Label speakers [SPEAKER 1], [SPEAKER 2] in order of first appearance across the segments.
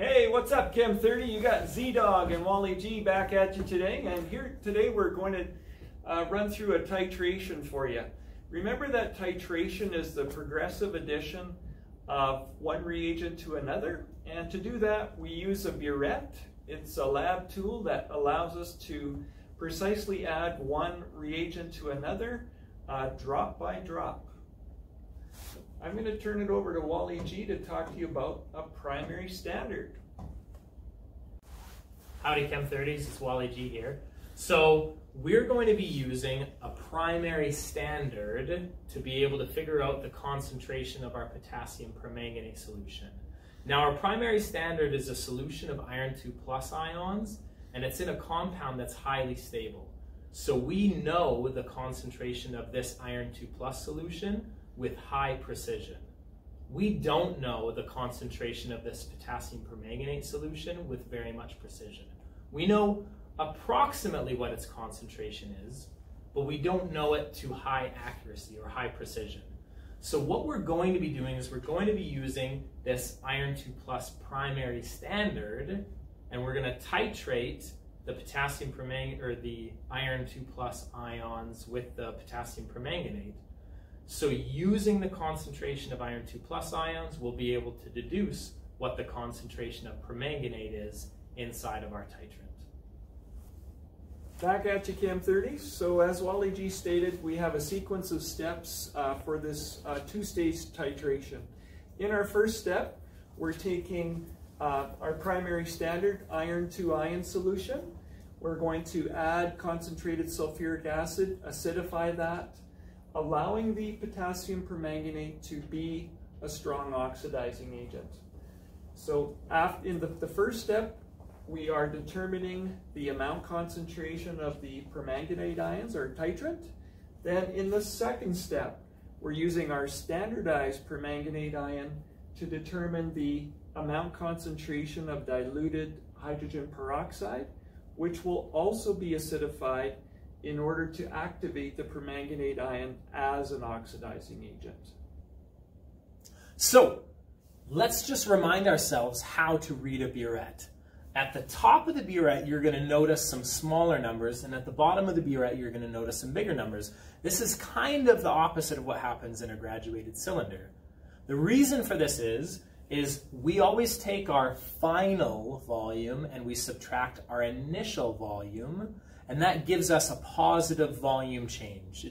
[SPEAKER 1] Hey, what's up, Chem 30? You got Z-Dog and Wally G back at you today, and here today we're going to run through a titration for you. Remember that titration is the progressive addition of one reagent to another, and to do that we use a burette. It's a lab tool that allows us to precisely add one reagent to another, drop by drop. I'm going to turn it over to Wally G to talk to you about a primary standard.
[SPEAKER 2] Howdy Chem 30s, it's Wally G here. So we're going to be using a primary standard to be able to figure out the concentration of our potassium permanganate solution. Now our primary standard is a solution of iron 2+ ions, and it's in a compound that's highly stable. So we know the concentration of this iron 2+ solution with high precision. We don't know the concentration of this potassium permanganate solution with very much precision. We know approximately what its concentration is, but we don't know it to high accuracy or high precision. So what we're going to be doing is we're going to be using this iron 2+ primary standard, and we're going to titrate the potassium permanganate, or the iron 2+ ions with the potassium permanganate. So using the concentration of iron 2+ ions, we'll be able to deduce what the concentration of permanganate is inside of our titrant.
[SPEAKER 1] Back at you, Chem 30. So as Wally G stated, we have a sequence of steps for this two-stage titration. In our first step, we're taking our primary standard iron 2-ion solution. We're going to add concentrated sulfuric acid, acidify that, allowing the potassium permanganate to be a strong oxidizing agent. So in the first step, we are determining the amount concentration of the permanganate ions, or titrant. Then in the second step, we're using our standardized permanganate ion to determine the amount concentration of diluted hydrogen peroxide, which will also be acidified in order to activate the permanganate ion as an oxidizing agent.
[SPEAKER 2] So let's just remind ourselves how to read a burette. At the top of the burette, you're going to notice some smaller numbers, and at the bottom of the burette, you're going to notice some bigger numbers. This is kind of the opposite of what happens in a graduated cylinder. The reason for this is we always take our final volume and we subtract our initial volume, and that gives us a positive volume change.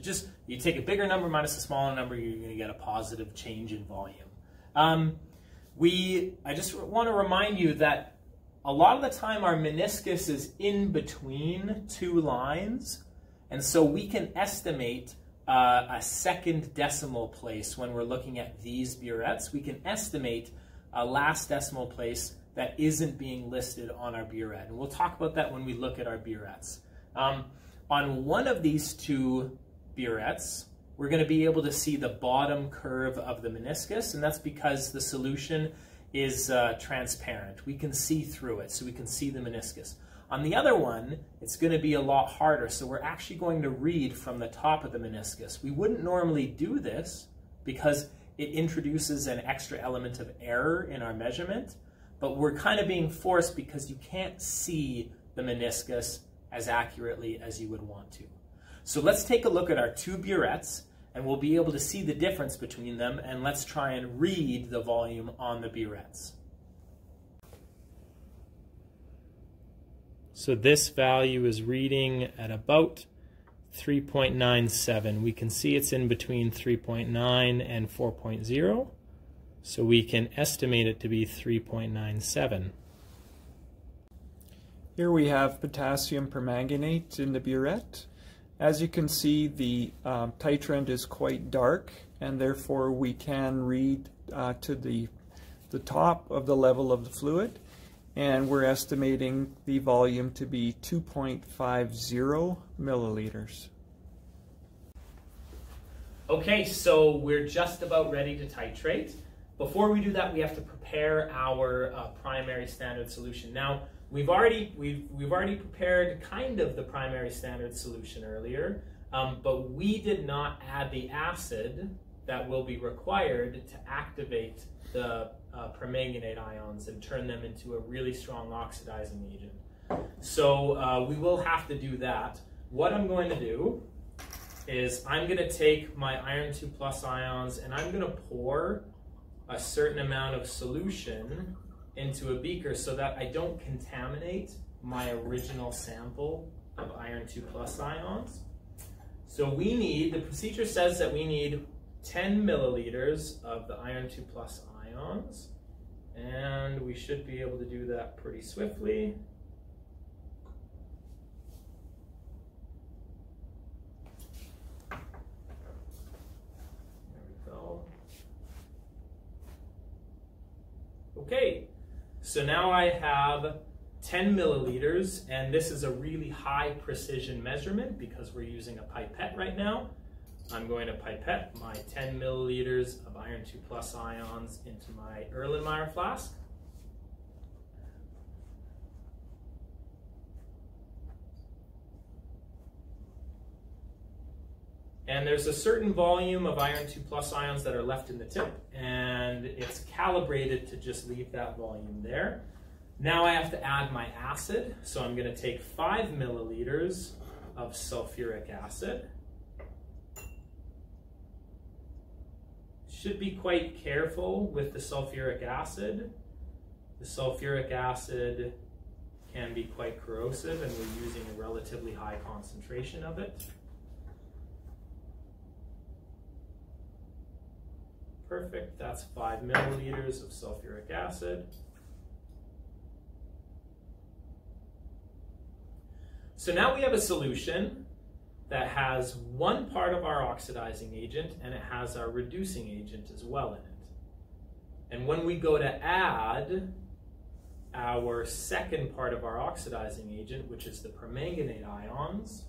[SPEAKER 2] You take a bigger number minus a smaller number, you're going to get a positive change in volume. I just want to remind you that a lot of the time our meniscus is in between two lines, and so we can estimate a second decimal place when we're looking at these burettes. We can estimate a last decimal place that isn't being listed on our burette, and we'll talk about that when we look at our burettes. On one of these two burettes, we're going to be able to see the bottom curve of the meniscus, and that's because the solution is transparent. We can see through it, so we can see the meniscus. On the other one, it's going to be a lot harder, so we're actually going to read from the top of the meniscus. We wouldn't normally do this because it introduces an extra element of error in our measurement, but we're kind of being forced because you can't see the meniscus as accurately as you would want to. So let's take a look at our two burettes, and we'll be able to see the difference between them, and let's try and read the volume on the burettes. So this value is reading at about 3.97. We can see it's in between 3.9 and 4.0, so we can estimate it to be 3.97.
[SPEAKER 1] Here we have potassium permanganate in the burette. As you can see, the titrant is quite dark, and therefore we can read to the top of the level of the fluid, and we're estimating the volume to be 2.50 milliliters.
[SPEAKER 2] Okay, so we're just about ready to titrate. Before we do that, we have to prepare our primary standard solution. Now, we've already prepared kind of the primary standard solution earlier, but we did not add the acid that will be required to activate the permanganate ions and turn them into a really strong oxidizing agent. So we will have to do that. What I'm going to do is I'm going to take my iron 2 plus ions and I'm going to pour a certain amount of solution into a beaker so that I don't contaminate my original sample of iron 2 plus ions. So we need, the procedure says that we need 10 milliliters of the iron 2 plus ions, and we should be able to do that pretty swiftly. Okay, so now I have 10 milliliters, and this is a really high precision measurement because we're using a pipette right now. I'm going to pipette my 10 milliliters of iron 2 plus ions into my Erlenmeyer flask. And there's a certain volume of iron 2 plus ions that are left in the tip, and it's calibrated to just leave that volume there. Now I have to add my acid, so I'm going to take 5 milliliters of sulfuric acid. Should be quite careful with the sulfuric acid. The sulfuric acid can be quite corrosive, and we're using a relatively high concentration of it. Perfect, that's 5 milliliters of sulfuric acid. So now we have a solution that has one part of our oxidizing agent and it has our reducing agent as well in it. And when we go to add our second part of our oxidizing agent, which is the permanganate ions,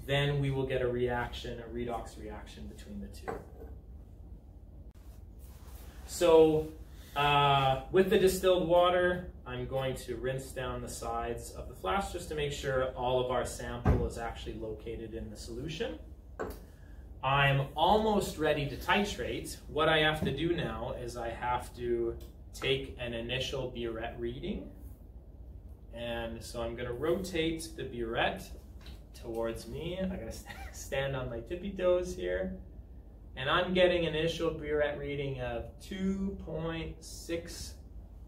[SPEAKER 2] then we will get a reaction, a redox reaction between the two. So with the distilled water, I'm going to rinse down the sides of the flask just to make sure all of our sample is actually located in the solution. I'm almost ready to titrate. What I have to do now is I have to take an initial burette reading. And so I'm going to rotate the burette towards me. I'm going to stand on my tippy toes here. And I'm getting an initial burette reading of 2.6,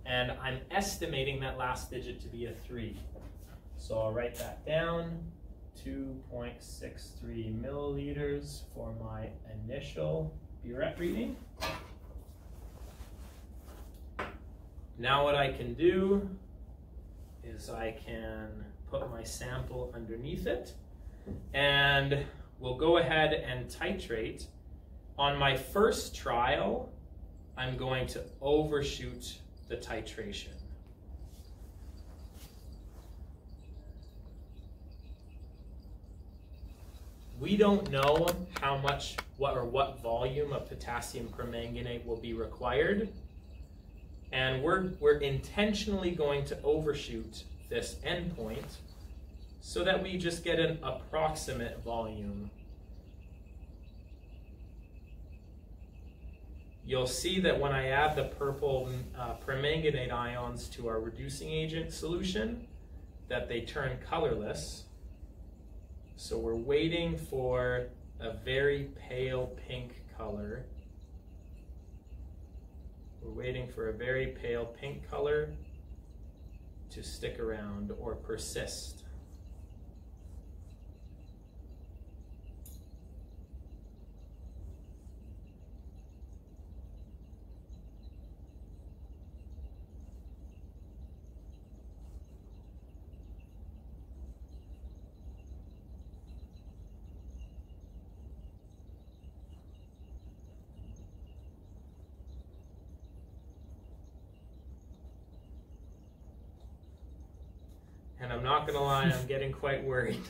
[SPEAKER 2] and I'm estimating that last digit to be a 3. So I'll write that down, 2.63 milliliters for my initial burette reading. Now what I can do is I can put my sample underneath it, and we'll go ahead and titrate. On my first trial, I'm going to overshoot the titration. We don't know how much, what volume of potassium permanganate will be required, and we're intentionally going to overshoot this endpoint so that we just get an approximate volume. You'll see that when I add the purple permanganate ions to our reducing agent solution, that they turn colorless. So we're waiting for a very pale pink color. We're waiting for a very pale pink color to stick around or persist. And I'm not gonna lie, I'm getting quite worried.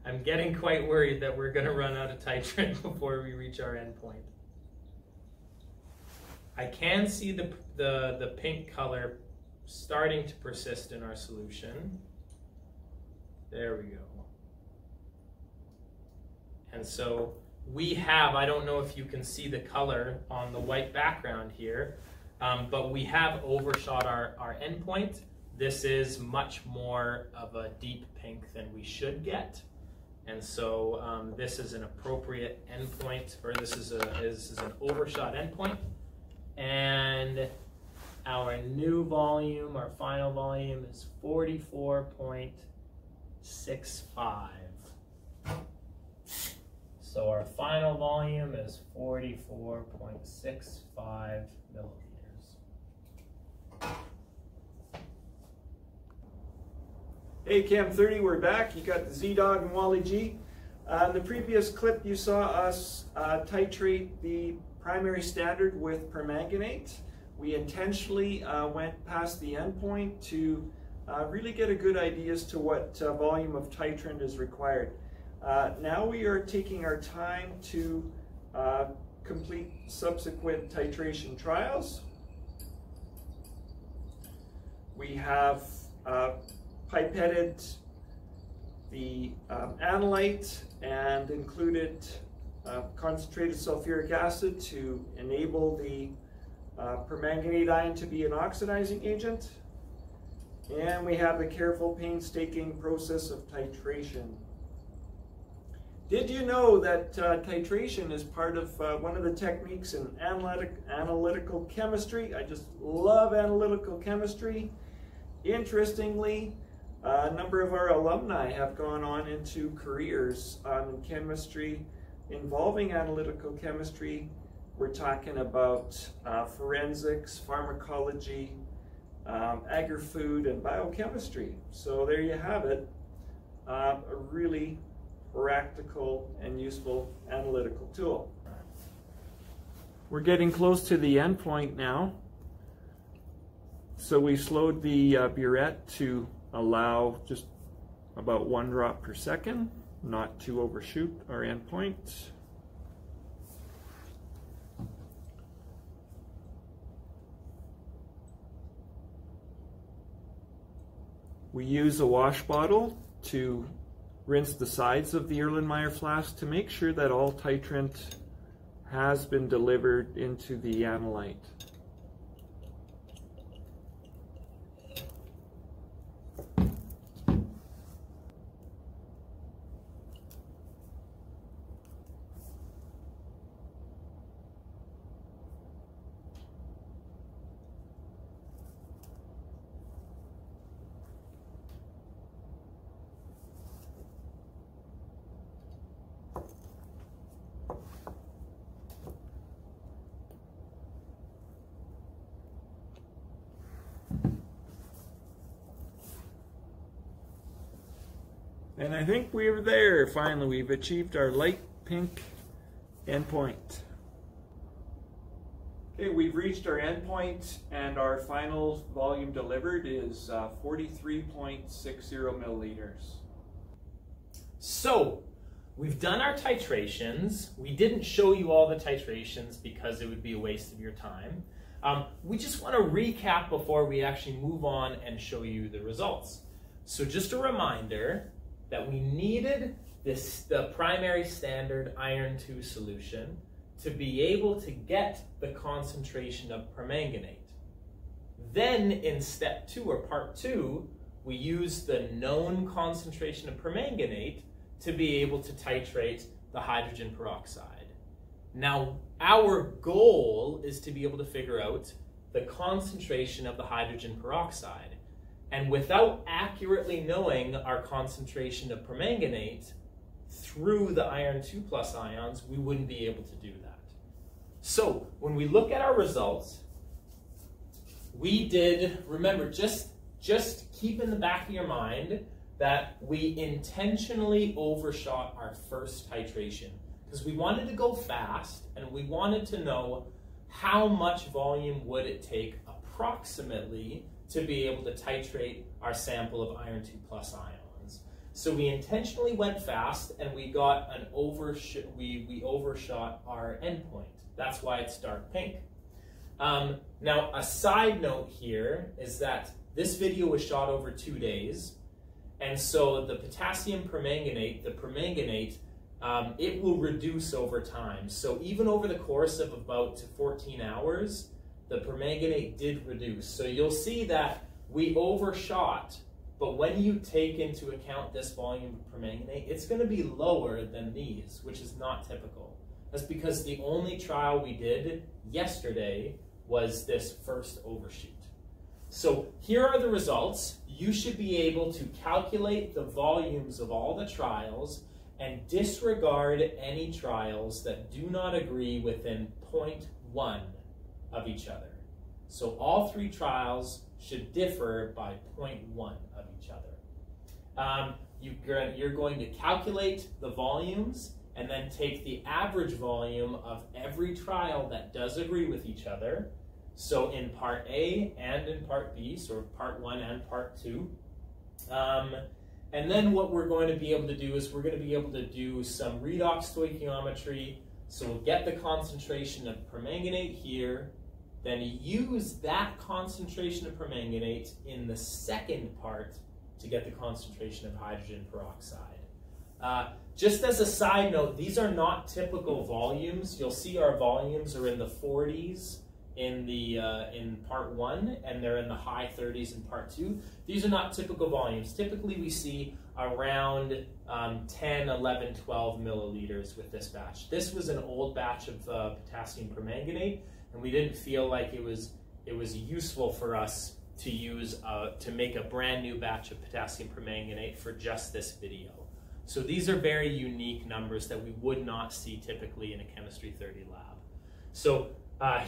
[SPEAKER 2] I'm getting quite worried that we're gonna run out of titrant before we reach our endpoint. I can see the pink color starting to persist in our solution. There we go. And so we have, I don't know if you can see the color on the white background here, but we have overshot our endpoint. This is much more of a deep pink than we should get. And so this is an appropriate endpoint, or this is an overshot endpoint. And our new volume, our final volume, is 44.65. So our final volume is 44.65 milliliters.
[SPEAKER 1] Hey, Chem 30, we're back. You got the Z-Dog and Wally G. In the previous clip, you saw us titrate the primary standard with permanganate. We intentionally went past the endpoint to really get a good idea as to what volume of titrant is required. Now we are taking our time to complete subsequent titration trials. We have pipetted the analyte and included concentrated sulfuric acid to enable the permanganate ion to be an oxidizing agent. And we have the careful, painstaking process of titration. Did you know that titration is part of one of the techniques in analytical chemistry? I just love analytical chemistry. Interestingly, a number of our alumni have gone on into careers in chemistry involving analytical chemistry. We're talking about forensics, pharmacology, agri-food, and biochemistry. So there you have it, a really practical and useful analytical tool. We're getting close to the end point now. So we slowed the burette to allow just about 1 drop per second, not to overshoot our endpoint. We use a wash bottle to rinse the sides of the Erlenmeyer flask to make sure that all titrant has been delivered into the analyte. And I think we're there, finally. We've achieved our light pink endpoint. Okay, we've reached our endpoint, and our final volume delivered is 43.60 milliliters.
[SPEAKER 2] So, we've done our titrations. We didn't show you all the titrations because it would be a waste of your time. We just want to recap before we actually move on and show you the results. So just a reminder that we needed the primary standard iron 2 solution to be able to get the concentration of permanganate. Then in step 2 or part 2, we used the known concentration of permanganate to be able to titrate the hydrogen peroxide. Now, our goal is to be able to figure out the concentration of the hydrogen peroxide. And without accurately knowing our concentration of permanganate through the iron 2 plus ions, we wouldn't be able to do that. So when we look at our results, we did, remember, just keep in the back of your mind that we intentionally overshot our first titration because we wanted to go fast and we wanted to know how much volume would it take approximately to be able to titrate our sample of iron 2 plus ions. So we intentionally went fast and we got an we overshot our endpoint. That's why it's dark pink. Now a side note here is that this video was shot over 2 days, and so the potassium permanganate, the permanganate, it will reduce over time. So even over the course of about 14 hours, the permanganate did reduce. So you'll see that we overshot, but when you take into account this volume of permanganate, it's going to be lower than these, which is not typical. That's because the only trial we did yesterday was this first overshoot. So here are the results. You should be able to calculate the volumes of all the trials and disregard any trials that do not agree within 0.1 of each other. So all three trials should differ by 0.1 of each other. You're going to calculate the volumes and then take the average volume of every trial that does agree with each other. So in part A and in part B, so part 1 and part 2. And then what we're going to be able to do is we're going to be able to do some redox stoichiometry. So we'll get the concentration of permanganate here, then use that concentration of permanganate in the second part to get the concentration of hydrogen peroxide. Just as a side note, these are not typical volumes. You'll see our volumes are in the 40s in part 1, and they're in the high 30s in part 2. These are not typical volumes. Typically we see around 10, 11, 12 milliliters with this batch. This was an old batch of potassium permanganate, and we didn't feel like it was useful for us to use to make a brand new batch of potassium permanganate for just this video. So these are very unique numbers that we would not see typically in a Chemistry 30 lab. So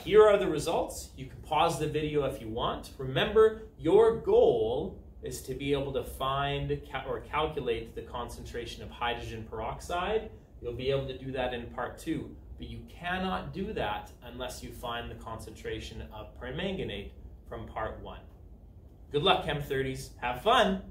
[SPEAKER 2] here are the results. You can pause the video if you want. Remember, your goal is to be able to find or calculate the concentration of hydrogen peroxide. You'll be able to do that in part 2, but you cannot do that unless you find the concentration of permanganate from part 1. Good luck, Chem 30s. Have fun!